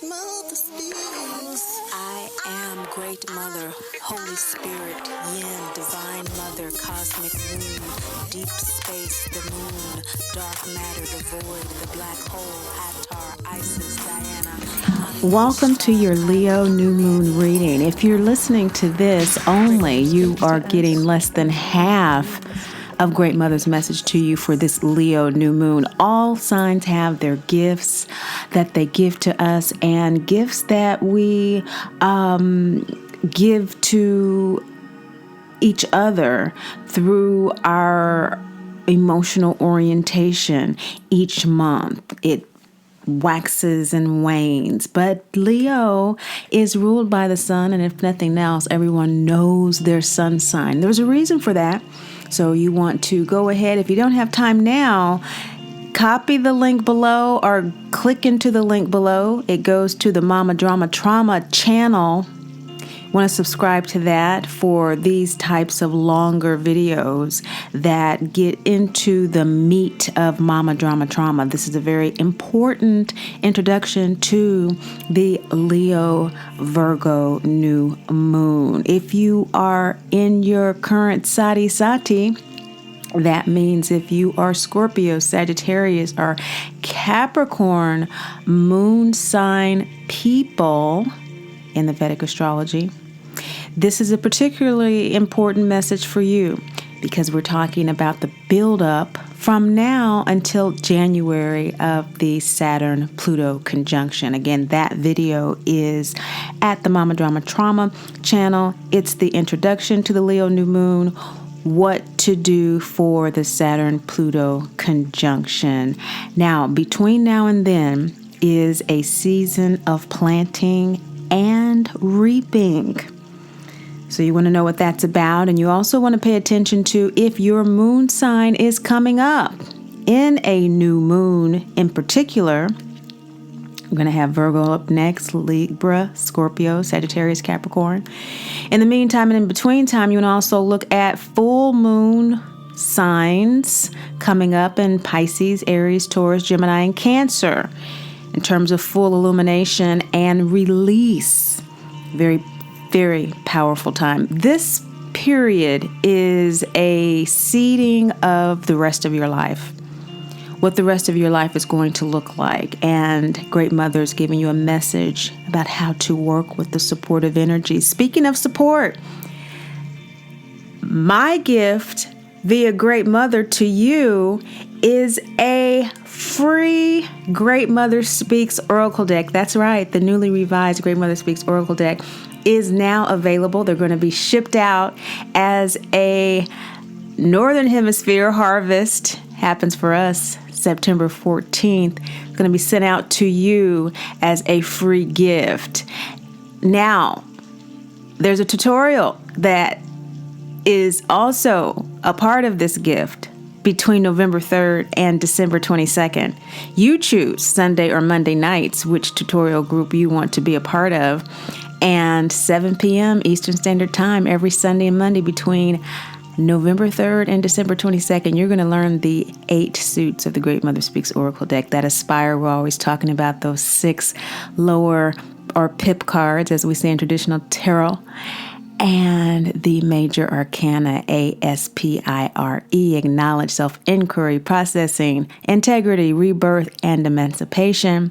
I am Great Mother, Holy Spirit, Yin, Divine Mother, Cosmic Womb, Deep Space, the Moon, Dark Matter, the Void, the Black Hole, Atar, Isis, Diana. Welcome to your Leo New Moon reading. If you're listening to this only, you are getting less than half of Great Mother's message to you for this Leo New Moon. All signs have their gifts that they give to us and gifts that we give to each other through our emotional orientation each month. It waxes and wanes, but Leo is ruled by the sun, and if nothing else, everyone knows their sun sign. There's a reason for that. So you want to go ahead, if you don't have time now, copy the link below or click into the link below. It goes to the Mama Drama Trauma channel. Want to subscribe to that for these types of longer videos that get into the meat of Mama Drama Trauma. This is a very important introduction to the Leo Virgo new moon. If you are in your current Sati Sati, that means if you are Scorpio, Sagittarius, or Capricorn moon sign people in the Vedic astrology, this is a particularly important message for you because we're talking about the buildup from now until January of the Saturn-Pluto conjunction. Again, that video is at the Mama Drama Trauma channel. It's the introduction to the Leo new moon, what to do for the Saturn-Pluto conjunction. Now, between now and then is a season of planting and reaping. So you want to know what that's about, and you also want to pay attention to if your moon sign is coming up in a new moon in particular. I'm going to have Virgo up next, Libra, Scorpio, Sagittarius, Capricorn. In the meantime and in between time, you want to also look at full moon signs coming up in Pisces, Aries, Taurus, Gemini, and Cancer in terms of full illumination and release. Very powerful time. This period is a seeding of the rest of your life, what the rest of your life is going to look like. And Great Mother is giving you a message about how to work with the supportive energy. Speaking of support, my gift via Great Mother to you is a free Great Mother Speaks Oracle deck. That's right, the newly revised Great Mother Speaks Oracle deck is now available. They're going to be shipped out as a Northern Hemisphere harvest. Happens for us September 14th. It's going to be sent out to you as a free gift. Now, there's a tutorial that is also a part of this gift between November 3rd and December 22nd. You choose Sunday or Monday nights which tutorial group you want to be a part of. And 7 p.m. Eastern Standard Time every Sunday and Monday between November 3rd and December 22nd, you're going to learn the 8 suits of the Great Mother Speaks Oracle deck that aspire. We're always talking about those 6 lower or pip cards, as we say in traditional tarot, and the major arcana, ASPIRE, acknowledge, self-inquiry, processing, integrity, rebirth, and emancipation,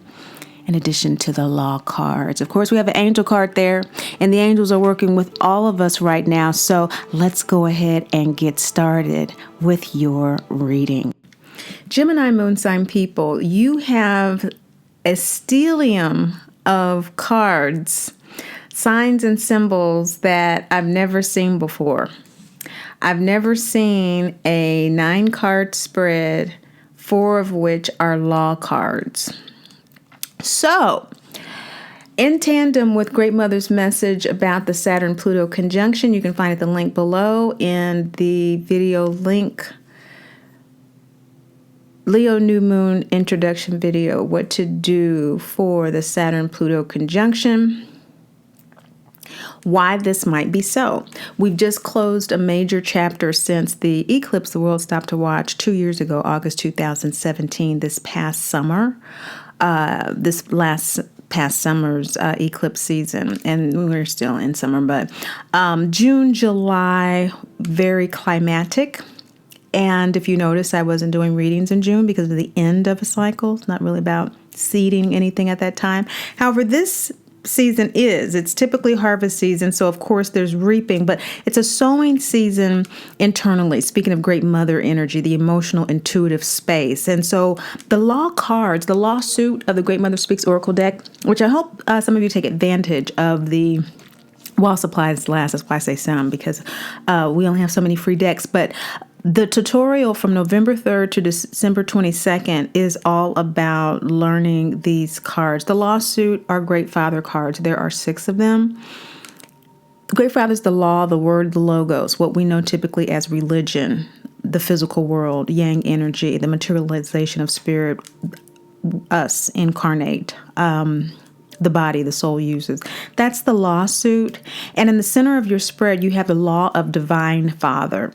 in addition to the law cards. Of course, we have an angel card there, and the angels are working with all of us right now. So let's go ahead and get started with your reading. Gemini moon sign people, you have a stellium of cards, signs and symbols that I've never seen before. I've never seen a 9-card spread, 4 of which are law cards. So, in tandem with Great Mother's message about the Saturn-Pluto conjunction, you can find it the link below in the video link, Leo New Moon introduction video, what to do for the Saturn-Pluto conjunction, why this might be so. We've just closed a major chapter since the eclipse the world stopped to watch 2 years ago, August 2017, this past summer. This last past summer's eclipse season, and we're still in summer, but June, July, very climatic. And if you notice, I wasn't doing readings in June because of the end of a cycle. It's not really about seeding anything at that time. However, this season it's typically harvest season, so of course there's reaping, but it's a sowing season internally. Speaking of great mother energy, the emotional intuitive space. And so the law cards, the lawsuit of the Great Mother Speaks Oracle deck, which I hope some of you take advantage of the while supplies last. That's why I say some, because we only have so many free decks. But the tutorial from November 3rd to December 22nd is all about learning these cards. The lawsuit are Great Father cards. There are 6 of them. The Great Father is the law, the word, the logos, what we know typically as religion, the physical world, yang energy, the materialization of spirit, us incarnate, the body, the soul uses. That's the lawsuit. And in the center of your spread, you have the law of divine father.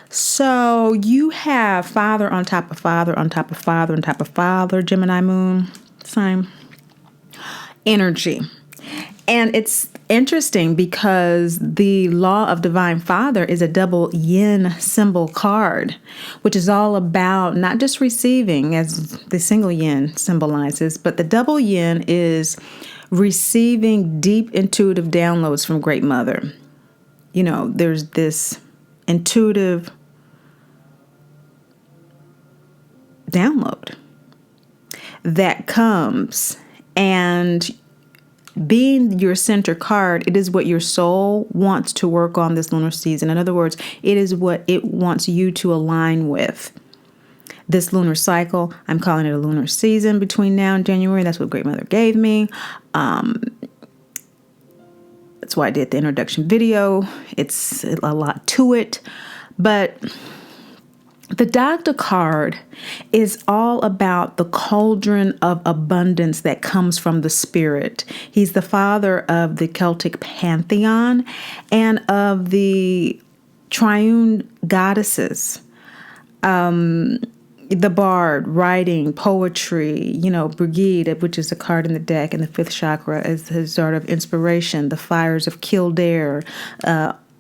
So you have father on top of father on top of father on top of father, Gemini moon sign energy. And it's interesting because the law of divine father is a double yin symbol card, which is all about not just receiving, as the single yin symbolizes, but the double yin is receiving deep intuitive downloads from Great Mother. You know, there's this intuitive download that comes, and being your center card, it is what your soul wants to work on this lunar season. In other words, it is what it wants you to align with. This lunar cycle, I'm calling it a lunar season between now and January. That's what Great Mother gave me. That's why I did the introduction video. It's a lot to it. But the Doctor card is all about the cauldron of abundance that comes from the spirit. He's the father of the Celtic pantheon and of the triune goddesses. The bard, writing, poetry, Brigid, which is a card in the deck, and the 5th chakra is his sort of inspiration. The fires of Kildare,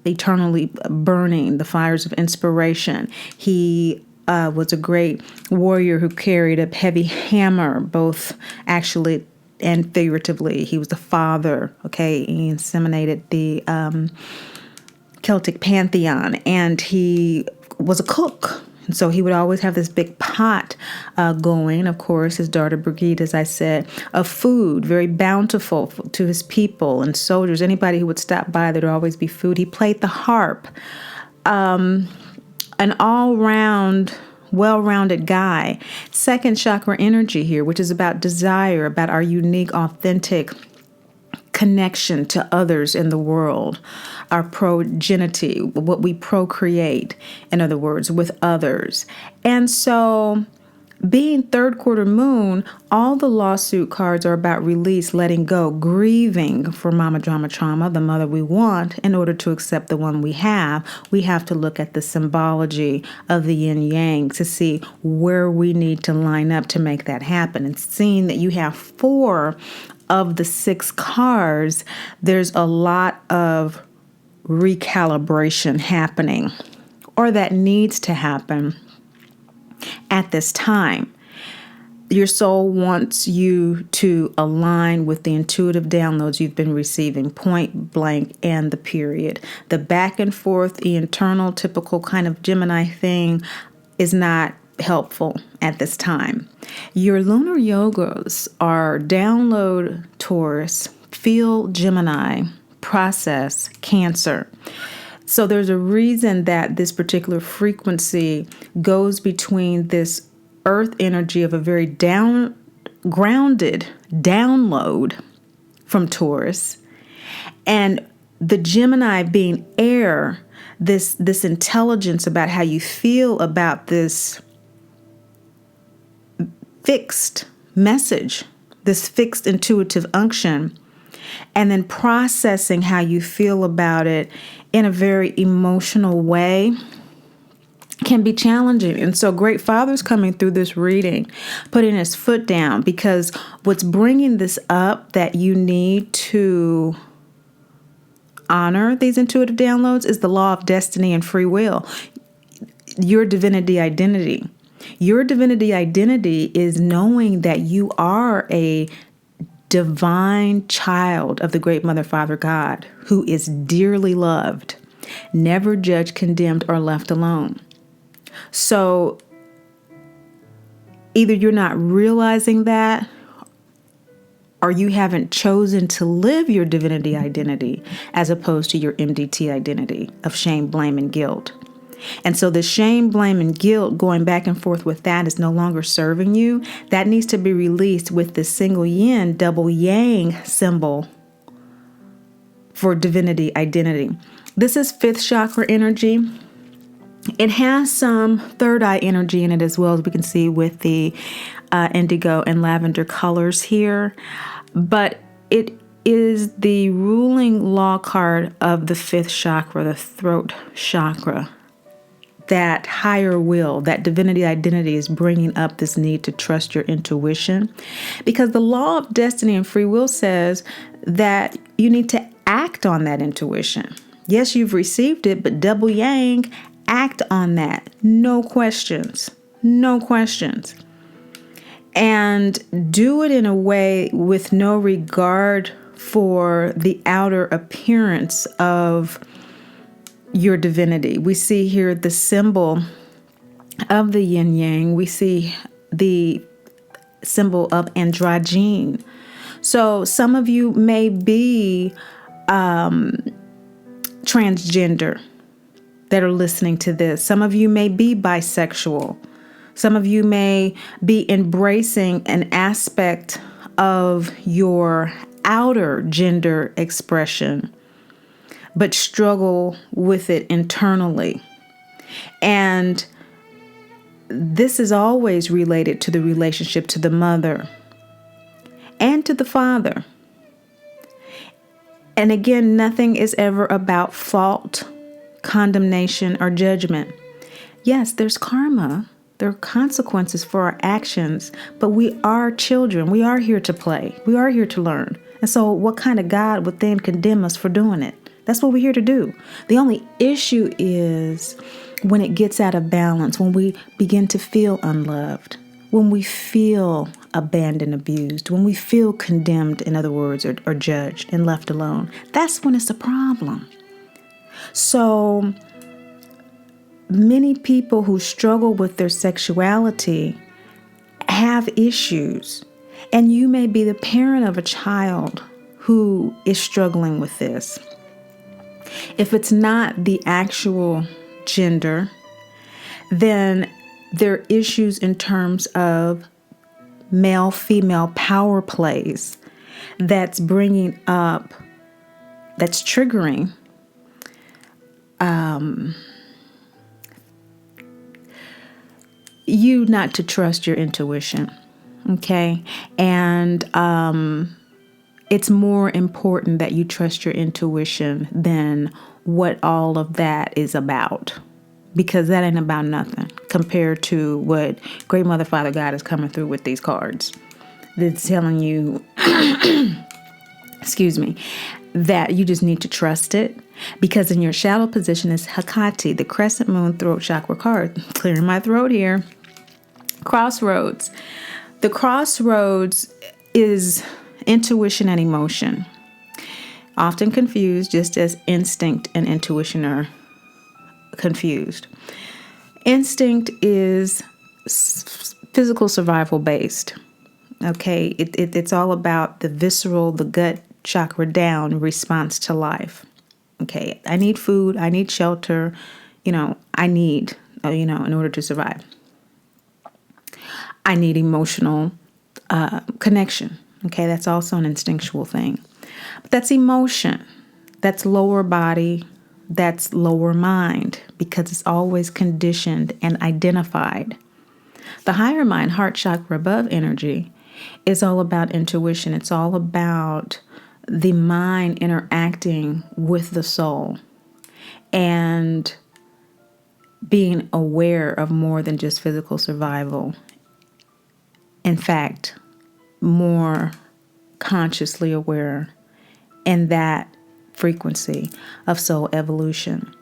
eternally burning, the fires of inspiration. He was a great warrior who carried a heavy hammer, both actually and figuratively. He was the father, he inseminated the Celtic pantheon, and he was a cook. And so he would always have this big pot going. Of course, his daughter Brigitte, as I said, of food, very bountiful to his people and soldiers. Anybody who would stop by, there'd always be food. He played the harp. An all-round, well-rounded guy. 2nd chakra energy here, which is about desire, about our unique, authentic connection to others in the world, our progeny, what we procreate, in other words, with others. And so being 3rd quarter moon, all the lawsuit cards are about release, letting go, grieving for mama drama trauma, the mother we want. In order to accept the one we have to look at the symbology of the yin yang to see where we need to line up to make that happen. And seeing that you have 4 of the 6 cards, there's a lot of recalibration happening, or that needs to happen at this time. Your soul wants you to align with the intuitive downloads you've been receiving, point blank, and the period. The back and forth, the internal, typical kind of Gemini thing is not helpful at this time. Your lunar yogas are download Taurus, feel Gemini, process Cancer. So there's a reason that this particular frequency goes between this earth energy of a very grounded download from Taurus and the Gemini being air, this intelligence about how you feel about this fixed message, this fixed intuitive unction, and then processing how you feel about it in a very emotional way. can be challenging. And so Great Father's coming through this reading, putting his foot down, because what's bringing this up that you need to honor these intuitive downloads is the law of destiny and free will, your divinity identity. Your divinity identity is knowing that you are a divine child of the great Mother, Father, God, who is dearly loved, never judged, condemned, or left alone. So either you're not realizing that, or you haven't chosen to live your divinity identity as opposed to your MDT identity of shame, blame, and guilt. And so the shame, blame, and guilt, going back and forth with that, is no longer serving you. That needs to be released with the single yin, double yang symbol for divinity identity. This is fifth chakra energy. It has some third eye energy in it as well, as we can see with the indigo and lavender colors here. But it is the ruling law card of the fifth chakra, the throat chakra. That higher will, that divinity identity is bringing up this need to trust your intuition, because the law of destiny and free will says that you need to act on that intuition. Yes, you've received it, but double yang, act on that. No questions. No questions. And do it in a way with no regard for the outer appearance of your divinity. We see here the symbol of the yin yang. We see the symbol of androgyne. So some of you may be transgender that are listening to this. Some of you may be bisexual. Some of you may be embracing an aspect of your outer gender expression, but struggle with it internally. And this is always related to the relationship to the mother and to the father. And again, nothing is ever about fault, condemnation, or judgment. Yes, there's karma. There are consequences for our actions, but we are children. We are here to play. We are here to learn. And so what kind of God would then condemn us for doing it? That's what we're here to do. The only issue is when it gets out of balance, when we begin to feel unloved, when we feel abandoned, abused, when we feel condemned, in other words, or judged and left alone. That's when it's a problem. So many people who struggle with their sexuality have issues. And you may be the parent of a child who is struggling with this. If it's not the actual gender, then there are issues in terms of male-female power plays that's bringing up, that's triggering you not to trust your intuition, okay? And it's more important that you trust your intuition than what all of that is about, because that ain't about nothing compared to what Great Mother, Father, God is coming through with these cards. That's telling you, excuse me, that you just need to trust it, because in your shadow position is Hecate, the crescent moon throat chakra card. Clearing my throat here. Crossroads. The crossroads is intuition and emotion, often confused, just as instinct and intuition are confused. Instinct is physical survival based. Okay, it's all about the visceral, the gut chakra down response to life. Okay, I need food, I need shelter, I need, in order to survive. I need emotional connection. Okay, that's also an instinctual thing. But that's emotion. That's lower body. That's lower mind, because it's always conditioned and identified. The higher mind, heart chakra above energy, is all about intuition. It's all about the mind interacting with the soul. And being aware of more than just physical survival. In fact, more consciously aware in that frequency of soul evolution.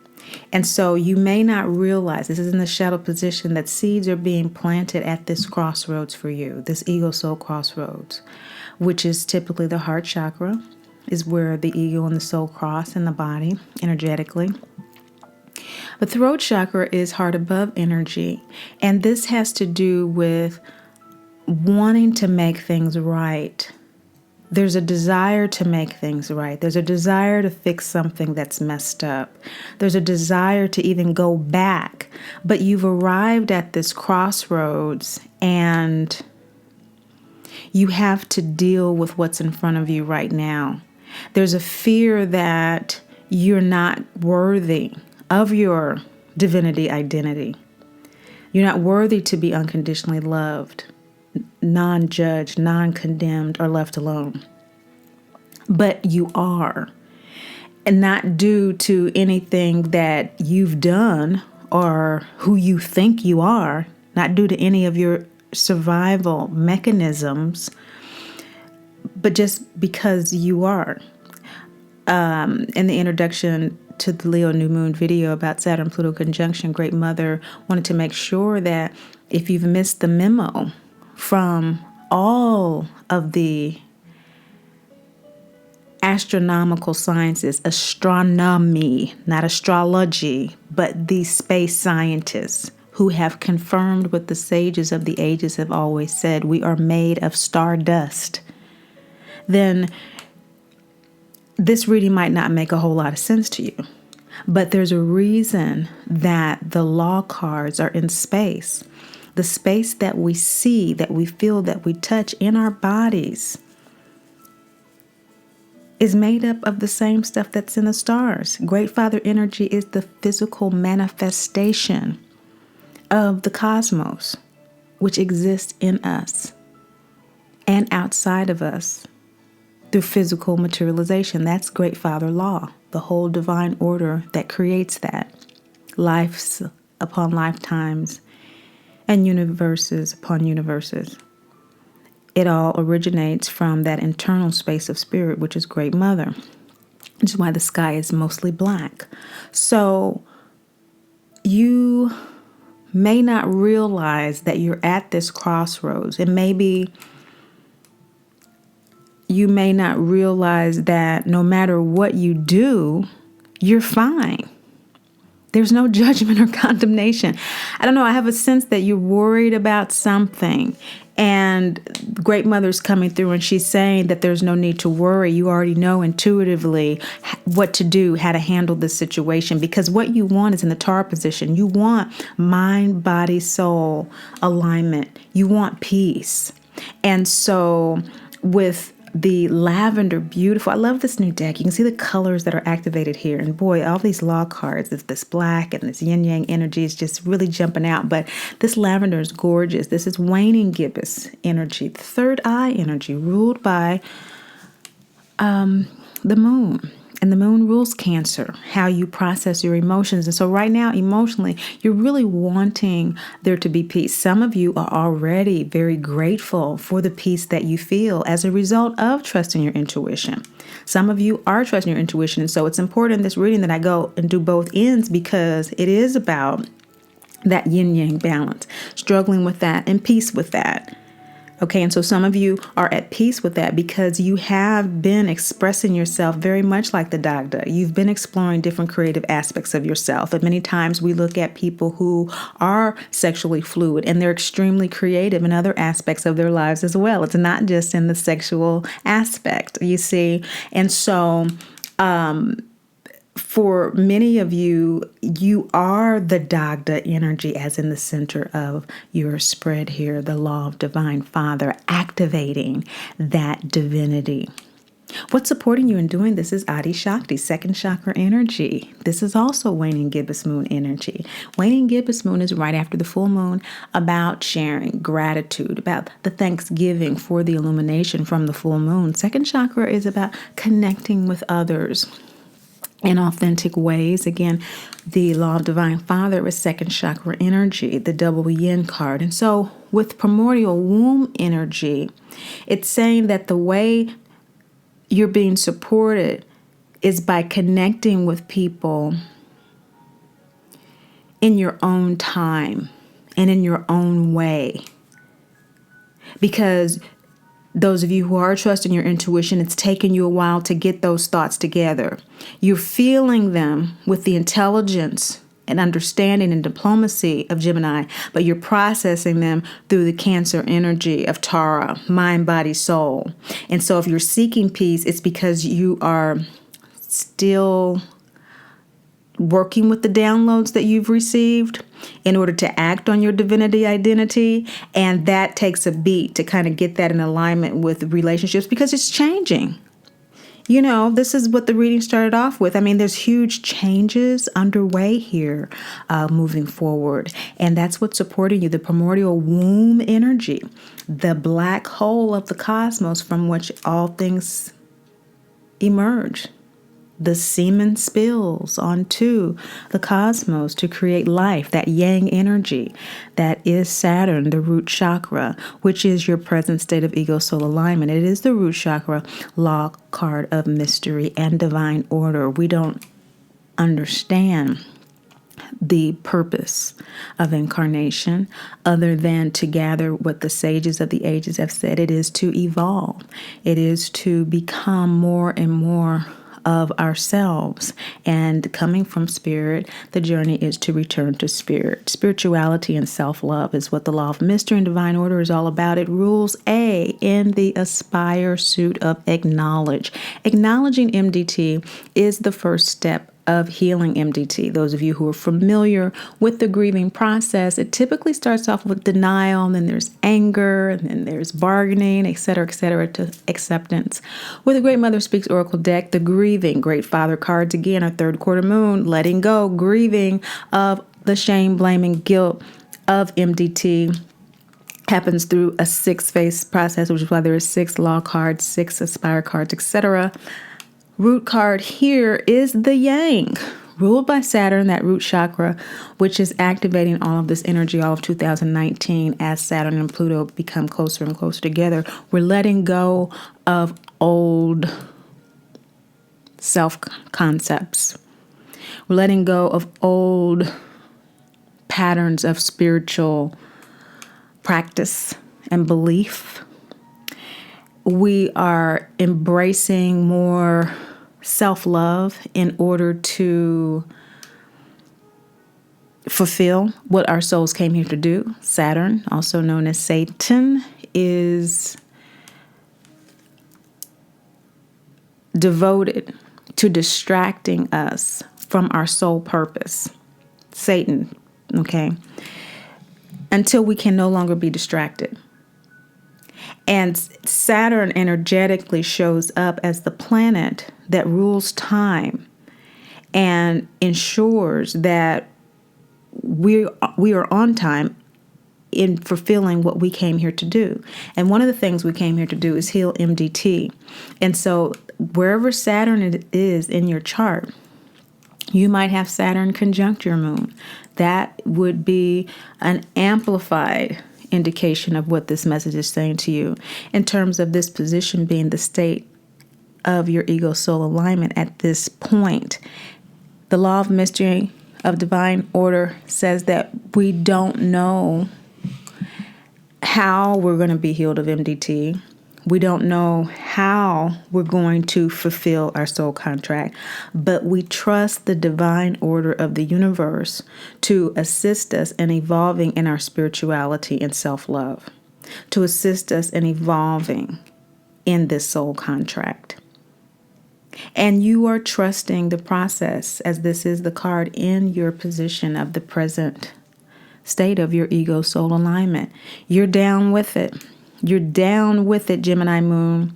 And so you may not realize, this is in the shadow position, that seeds are being planted at this crossroads for you, this ego soul crossroads, which is typically the heart chakra, is where the ego and the soul cross in the body energetically. The throat chakra is heart above energy, and this has to do with wanting to make things right. There's a desire to make things right. There's a desire to fix something that's messed up. There's a desire to even go back. But you've arrived at this crossroads and you have to deal with what's in front of you right now. There's a fear that you're not worthy of your divinity identity. You're not worthy to be unconditionally loved, non-judged, non-condemned, or left alone. But you are. And not due to anything that you've done or who you think you are, not due to any of your survival mechanisms, but just because you are. In the introduction to the Leo New Moon video about Saturn Pluto conjunction, Great Mother wanted to make sure that if you've missed the memo from all of the astronomical sciences, astronomy, not astrology, but these space scientists who have confirmed what the sages of the ages have always said, we are made of stardust, then this reading might not make a whole lot of sense to you. But there's a reason that the law cards are in space. The space that we see, that we feel, that we touch in our bodies is made up of the same stuff that's in the stars. Great Father energy is the physical manifestation of the cosmos, which exists in us and outside of us through physical materialization. That's Great Father law, the whole divine order that creates that. Lives upon lifetimes and universes upon universes. It all originates from that internal space of spirit, which is Great Mother, which is why the sky is mostly black. So you may not realize that you're at this crossroads, and maybe you may not realize that no matter what you do, you're fine. There's no judgment or condemnation. I don't know. I have a sense that you're worried about something, and Great Mother's coming through and she's saying that there's no need to worry. You already know intuitively what to do, how to handle this situation, because what you want is in the Tar position. You want mind, body, soul alignment. You want peace. And so with the lavender, beautiful. I love this new deck. You can see the colors that are activated here. And boy, all these law cards, this black and this yin yang energy is just really jumping out. But this lavender is gorgeous. This is waning gibbous energy, the third eye energy, ruled by the moon. And the moon rules Cancer, how you process your emotions. And so right now, emotionally, you're really wanting there to be peace. Some of you are already very grateful for the peace that you feel as a result of trusting your intuition. Some of you are trusting your intuition. And so it's important in this reading that I go and do both ends, because it is about that yin-yang balance, struggling with that and peace with that. Okay, and so some of you are at peace with that because you have been expressing yourself very much like the Dagda. You've been exploring different creative aspects of yourself. And many times we look at people who are sexually fluid and they're extremely creative in other aspects of their lives as well. It's not just in the sexual aspect, you see. And so for many of you, you are the Dagda energy as in the center of your spread here, the law of Divine Father, activating that divinity. What's supporting you in doing this is Adi Shakti, second chakra energy. This is also waning gibbous moon energy. Waning gibbous moon is right after the full moon, about sharing, gratitude, about the thanksgiving for the illumination from the full moon. Second chakra is about connecting with others, in authentic ways. Again, the law of divine father is second chakra energy, the double yin card. And so with primordial womb energy, it's saying that the way you're being supported is by connecting with people in your own time and in your own way. Because those of you who are trusting your intuition, it's taken you a while to get those thoughts together. You're feeling them with the intelligence and understanding and diplomacy of Gemini, but you're processing them through the Cancer energy of Tara, mind, body, soul. And so if you're seeking peace, it's because you are still working with the downloads that you've received in order to act on your divinity identity. And that takes a beat to kind of get that in alignment with relationships because it's changing. You know, this is what the reading started off with. I mean, there's huge changes underway here moving forward. And that's what's supporting you, the primordial womb energy, the black hole of the cosmos from which all things emerge. The semen spills onto the cosmos to create life, that yang energy. That is Saturn, the root chakra, which is your present state of ego soul alignment. It is the root chakra law card of mystery and divine order. We don't understand the purpose of incarnation other than to gather what the sages of the ages have said. It is to evolve. It is to become more and more of ourselves. And coming from spirit, the journey is to return to spirit. Spirituality and self-love is what the law of mystery and divine order is all about. It rules A in the aspire suit of acknowledge. Acknowledging MDT is the first step of healing MDT. Those of you who are familiar with the grieving process, it typically starts off with denial, and then there's anger, and then there's bargaining, etc., to acceptance. With the Great Mother Speaks Oracle deck, the grieving, Great Father cards again, our third quarter moon, letting go, grieving of the shame, blame, and guilt of MDT happens through a 6-phase process, which is why there are 6 law cards, 6 aspire cards, etc. Root card here is the yang, ruled by Saturn, that root chakra, which is activating all of this energy all of 2019 as Saturn and Pluto become closer and closer together. We're letting go of old self-concepts. We're letting go of old patterns of spiritual practice and belief. We are embracing more self-love in order to fulfill what our souls came here to do. Saturn, also known as Satan, is devoted to distracting us from our soul purpose. Satan, okay? Until we can no longer be distracted. And Saturn energetically shows up as the planet that rules time and ensures that we are on time in fulfilling what we came here to do. And one of the things we came here to do is heal MDT. And so wherever Saturn is in your chart, you might have Saturn conjunct your moon. That would be an amplified indication of what this message is saying to you in terms of this position being the state of your ego soul alignment at this point. The law of mystery of divine order says that we don't know how we're going to be healed of MDT. We don't know how we're going to fulfill our soul contract, but we trust the divine order of the universe to assist us in evolving in our spirituality and self-love, to assist us in evolving in this soul contract. And you are trusting the process, as this is the card in your position of the present state of your ego soul alignment. You're down with it. You're down with it, Gemini moon.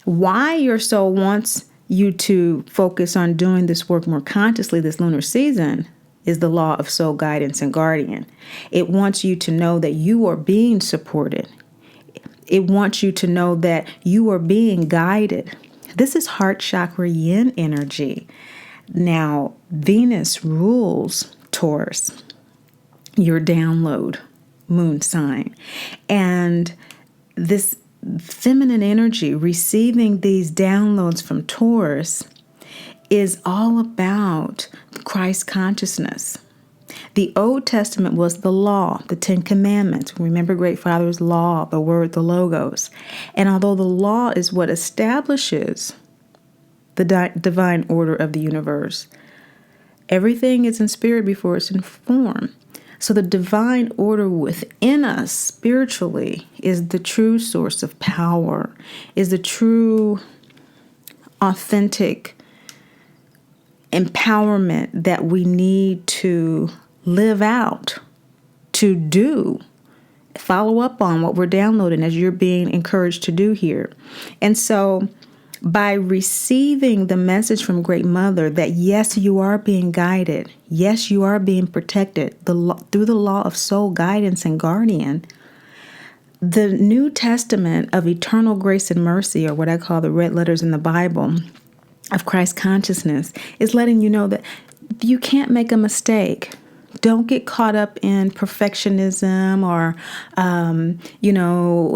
Why your soul wants you to focus on doing this work more consciously this lunar season is the law of soul guidance and guardian. It wants you to know that you are being supported. It wants you to know that you are being guided. This is heart chakra yin energy. Now, Venus rules Taurus, your download moon sign. And this feminine energy receiving these downloads from Taurus is all about Christ consciousness. The Old Testament was the law, the Ten Commandments. Remember Great Father's law, the word, the logos. And although the law is what establishes the divine order of the universe, everything is in spirit before it's in form. So the divine order within us spiritually is the true source of power, is the true, authentic empowerment that we need to live out, to do, follow up on what we're downloading as you're being encouraged to do here. And so by receiving the message from Great Mother that yes, you are being guided, yes, you are being protected through the law of soul guidance and guardian, the New Testament of eternal grace and mercy, or what I call the red letters in the Bible of Christ consciousness, is letting you know that you can't make a mistake. Don't get caught up in perfectionism or,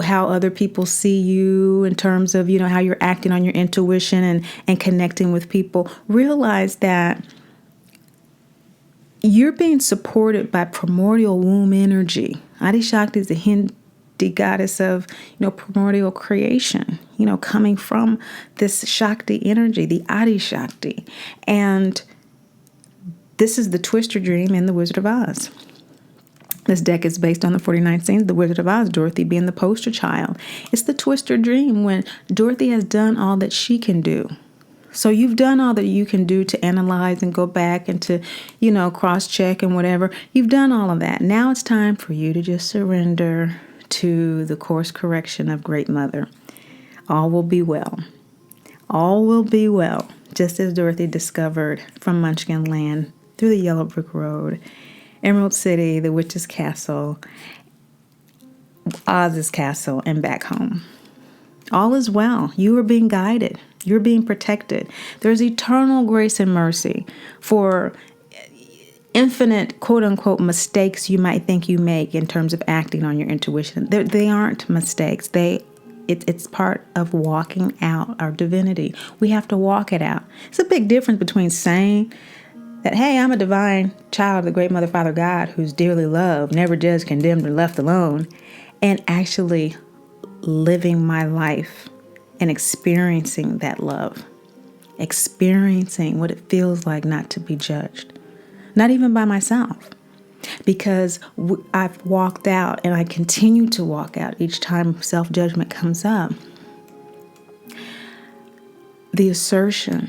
how other people see you in terms of, how you're acting on your intuition and connecting with people. Realize that you're being supported by primordial womb energy. Adi Shakti is the Hindu goddess of, primordial creation, coming from this Shakti energy, the Adi Shakti. And this is the Twister dream in The Wizard of Oz. This deck is based on the 49 scenes of The Wizard of Oz, Dorothy being the poster child. It's the Twister dream when Dorothy has done all that she can do. So you've done all that you can do to analyze and go back and to, cross-check and whatever. You've done all of that. Now it's time for you to just surrender to the course correction of Great Mother. All will be well. All will be well, just as Dorothy discovered from Munchkin Land, through the Yellow Brick Road, Emerald City, the Witch's Castle, Oz's Castle, and back home. All is well. You are being guided. You're being protected. There's eternal grace and mercy for infinite, quote-unquote, mistakes you might think you make in terms of acting on your intuition. They aren't mistakes. It's part of walking out our divinity. We have to walk it out. It's a big difference between saying that, hey, I'm a divine child of the Great Mother, Father God, who's dearly loved, never judged, condemned, or left alone, and actually living my life and experiencing that love, experiencing what it feels like not to be judged, not even by myself, because I've walked out and I continue to walk out each time self-judgment comes up. The assertion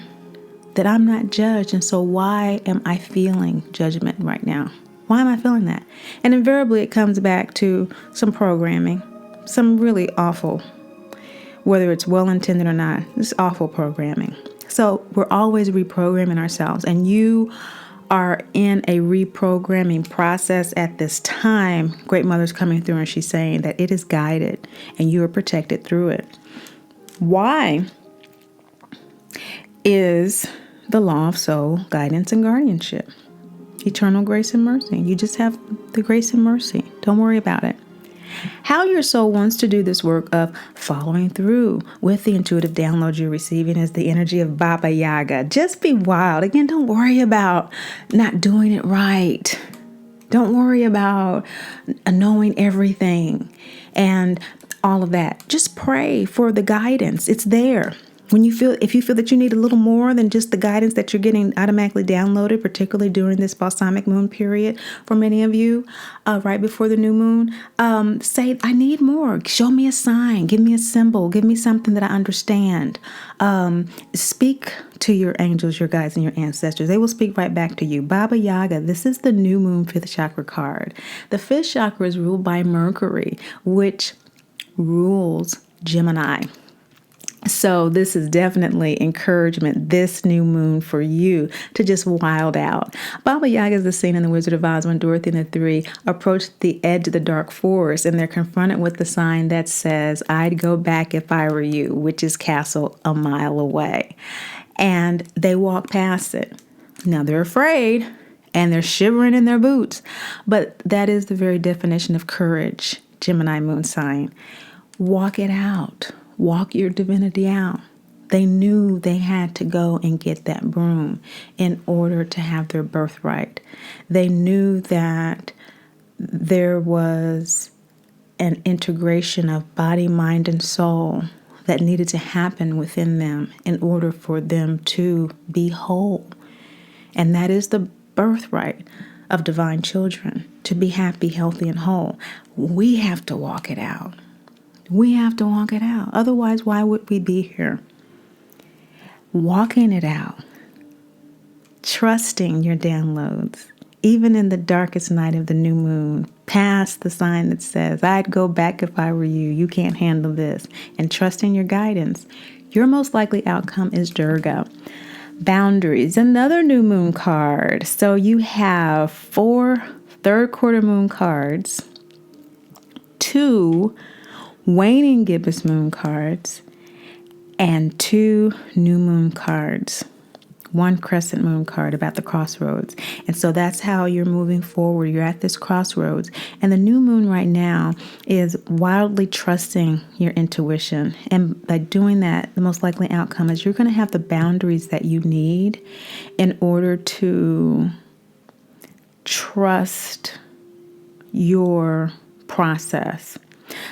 that I'm not judged, and so why am I feeling judgment right now? Why am I feeling that? And invariably it comes back to some programming, some really awful, whether it's well-intended or not, it's awful programming. So we're always reprogramming ourselves, and you are in a reprogramming process at this time. Great Mother's coming through and she's saying that it is guided and you are protected through it. Why is the law of soul guidance and guardianship? Eternal grace and mercy. You just have the grace and mercy. Don't worry about it. How your soul wants to do this work of following through with the intuitive download you're receiving is the energy of Baba Yaga. Just be wild. Again, don't worry about not doing it right. Don't worry about knowing everything and all of that. Just pray for the guidance. It's there. If you feel that you need a little more than just the guidance that you're getting automatically downloaded, particularly during this balsamic moon period for many of you, right before the new moon, say, I need more. Show me a sign. Give me a symbol. Give me something that I understand. Speak to your angels, your guides, and your ancestors. They will speak right back to you. Baba Yaga, this is the new moon fifth chakra card. The fifth chakra is ruled by Mercury, which rules Gemini. So this is definitely encouragement, this new moon, for you to just wild out. Baba Yaga is the scene in The Wizard of Oz when Dorothy and the three approach the edge of the dark forest and they're confronted with the sign that says, I'd go back if I were you, which is castle a mile away. And they walk past it. Now they're afraid and they're shivering in their boots, but that is the very definition of courage, Gemini moon sign. Walk it out. Walk your divinity out. They knew they had to go and get that broom in order to have their birthright. They knew that there was an integration of body, mind, and soul that needed to happen within them in order for them to be whole. And that is the birthright of divine children, to be happy, healthy, and whole. We have to walk it out. We have to walk it out. Otherwise, why would we be here? Walking it out. Trusting your downloads. Even in the darkest night of the new moon, past the sign that says, I'd go back if I were you. You can't handle this. And trusting your guidance. Your most likely outcome is Durga. Boundaries, another new moon card. So you have 4 third quarter moon cards, 2 waning gibbous moon cards, and 2 new moon cards. 1 crescent moon card about the crossroads. And so that's how you're moving forward. You're at this crossroads. And the new moon right now is wildly trusting your intuition. And by doing that, the most likely outcome is you're going to have the boundaries that you need in order to trust your process.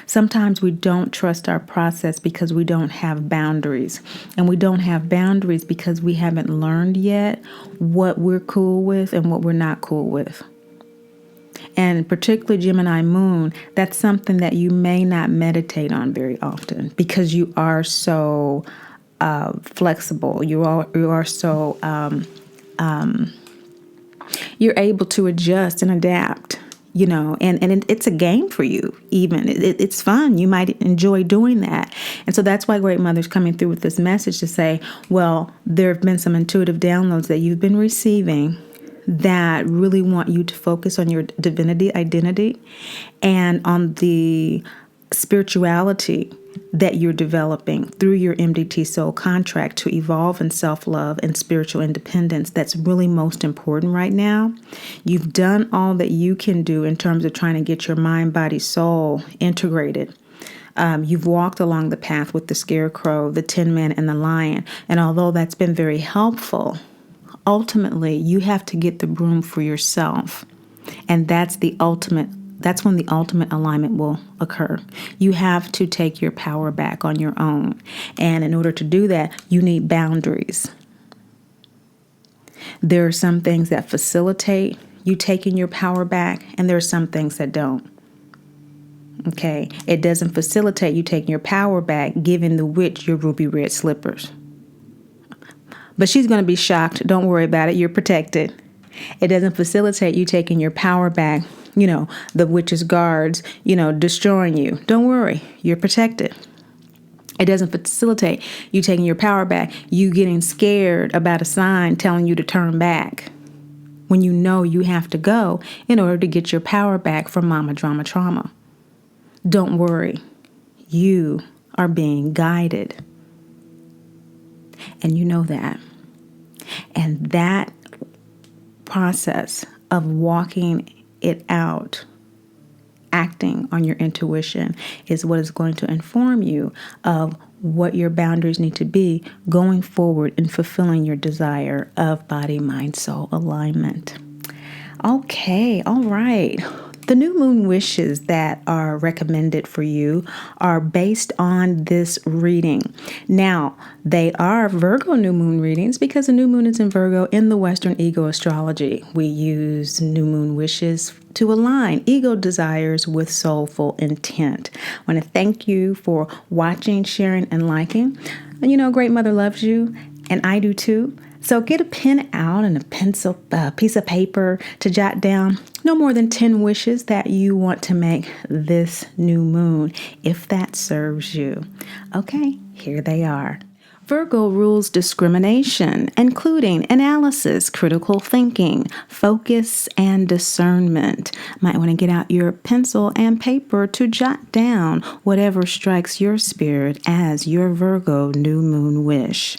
Sometimes we don't trust our process because we don't have boundaries. And we don't have boundaries because we haven't learned yet what we're cool with and what we're not cool with. And particularly Gemini moon, that's something that you may not meditate on very often because you are so flexible. You are so you're able to adjust and adapt. And it's a game for you, even. It's fun. You might enjoy doing that. And so that's why Great Mother's coming through with this message to say, well, there have been some intuitive downloads that you've been receiving that really want you to focus on your divinity identity and on the spirituality that you're developing through your MDT soul contract to evolve in self-love and spiritual independence. That's really most important right now. You've done all that you can do in terms of trying to get your mind, body, soul integrated. You've walked along the path with the scarecrow, the Tin Man, and the lion. And although that's been very helpful, ultimately you have to get the broom for yourself. And that's when the ultimate alignment will occur. You have to take your power back on your own. And in order to do that, you need boundaries. There are some things that facilitate you taking your power back, and there are some things that don't. Okay? It doesn't facilitate you taking your power back, giving the witch your ruby red slippers. But she's going to be shocked. Don't worry about it. You're protected. It doesn't facilitate you taking your power back, the witch's guards, destroying you. Don't worry, you're protected. It doesn't facilitate you taking your power back, you getting scared about a sign telling you to turn back when you know you have to go in order to get your power back from mama drama trauma. Don't worry, you are being guided. And you know that. And that process of walking it out, acting on your intuition, is what is going to inform you of what your boundaries need to be going forward in fulfilling your desire of body, mind, soul alignment. Okay, all right. The new moon wishes that are recommended for you are based on this reading. Now, they are Virgo new moon readings because the new moon is in Virgo in the Western ego astrology. We use new moon wishes to align ego desires with soulful intent. I want to thank you for watching, sharing, and liking. And Great Mother loves you, and I do too. So get a pen out and a pencil, piece of paper to jot down no more than 10 wishes that you want to make this new moon, if that serves you. Okay, here they are. Virgo rules discrimination, including analysis, critical thinking, focus, and discernment. Might want to get out your pencil and paper to jot down whatever strikes your spirit as your Virgo new moon wish.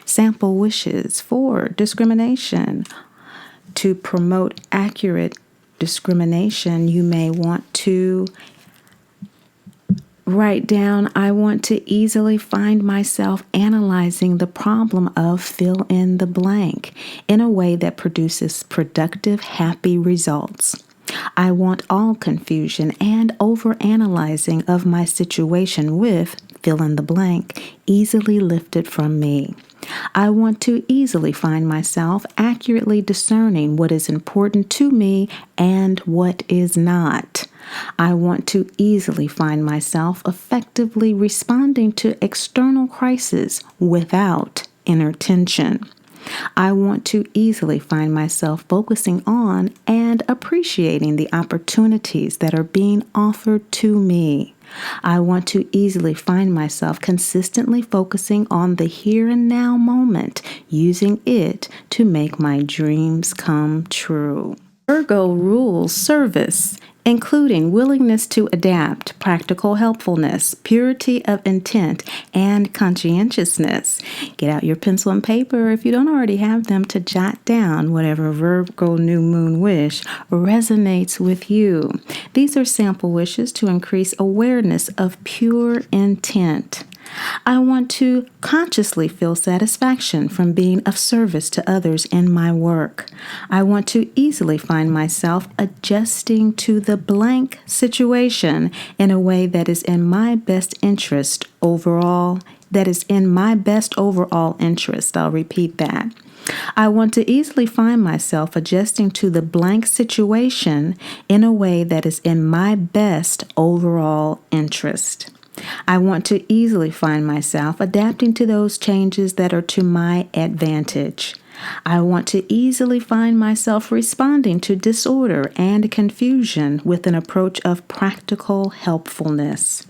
Sample wishes for discrimination. To promote accurate discrimination, you may want to write down, I want to easily find myself analyzing the problem of fill in the blank in a way that produces productive, happy results. I want all confusion and overanalyzing of my situation with fill in the blank easily lifted from me. I want to easily find myself accurately discerning what is important to me and what is not. I want to easily find myself effectively responding to external crises without inner tension. I want to easily find myself focusing on and appreciating the opportunities that are being offered to me. I want to easily find myself consistently focusing on the here and now moment, using it to make my dreams come true. Virgo rules service, including willingness to adapt, practical helpfulness, purity of intent, and conscientiousness. Get out your pencil and paper if you don't already have them to jot down whatever Virgo new moon wish resonates with you. These are sample wishes to increase awareness of pure intent. I want to consciously feel satisfaction from being of service to others in my work. I want to easily find myself adjusting to the blank situation in a way that is in my best interest overall. I'll repeat that. I want to easily find myself adjusting to the blank situation in a way that is in my best overall interest. I want to easily find myself adapting to those changes that are to my advantage. I want to easily find myself responding to disorder and confusion with an approach of practical helpfulness.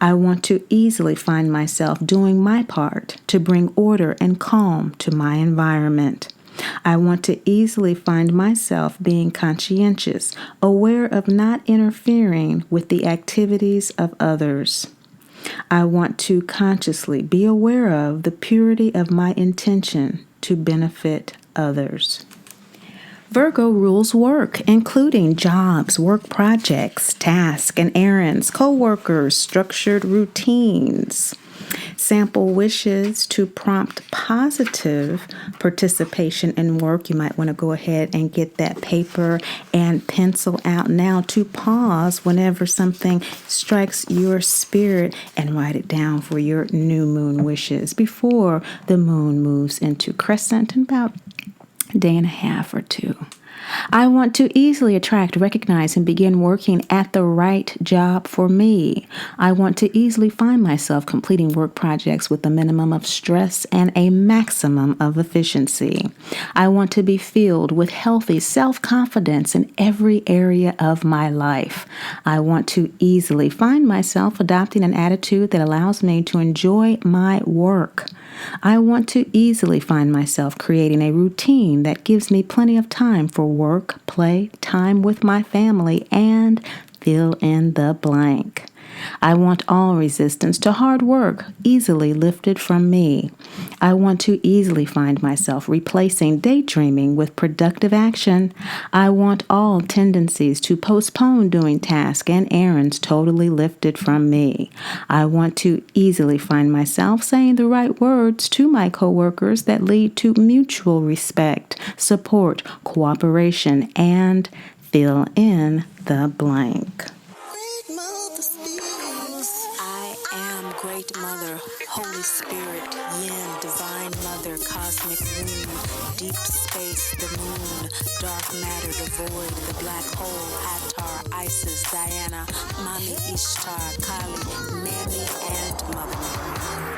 I want to easily find myself doing my part to bring order and calm to my environment. I want to easily find myself being conscientious, aware of not interfering with the activities of others. I want to consciously be aware of the purity of my intention to benefit others. Virgo rules work, including jobs, work projects, tasks and errands, co-workers, structured routines. Sample wishes to prompt positive participation in work. You might want to go ahead and get that paper and pencil out now to pause whenever something strikes your spirit and write it down for your new moon wishes before the moon moves into crescent in about a day and a half or two. I want to easily attract, recognize, and begin working at the right job for me. I want to easily find myself completing work projects with a minimum of stress and a maximum of efficiency. I want to be filled with healthy self-confidence in every area of my life. I want to easily find myself adopting an attitude that allows me to enjoy my work. I want to easily find myself creating a routine that gives me plenty of time for work, play, time with my family, and fill in the blank. I want all resistance to hard work easily lifted from me. I want to easily find myself replacing daydreaming with productive action. I want all tendencies to postpone doing tasks and errands totally lifted from me. I want to easily find myself saying the right words to my coworkers that lead to mutual respect, support, cooperation, and fill in the blank. Great Mother, Holy Spirit, Yin, Divine Mother, Cosmic Womb, Deep Space, the Moon, Dark Matter, the Void, the Black Hole, Hathor, Isis, Diana, Mami Ishtar, Kali, Mammy, and Mother Mary.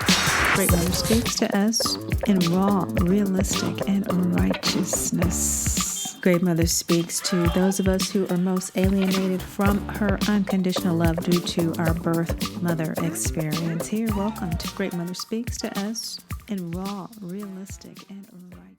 Great Mother speaks to us in raw, realistic, and righteousness. Great Mother speaks to those of us who are most alienated from her unconditional love due to our birth mother experience. Here, welcome to Great Mother Speaks to Us in raw, realistic, and right.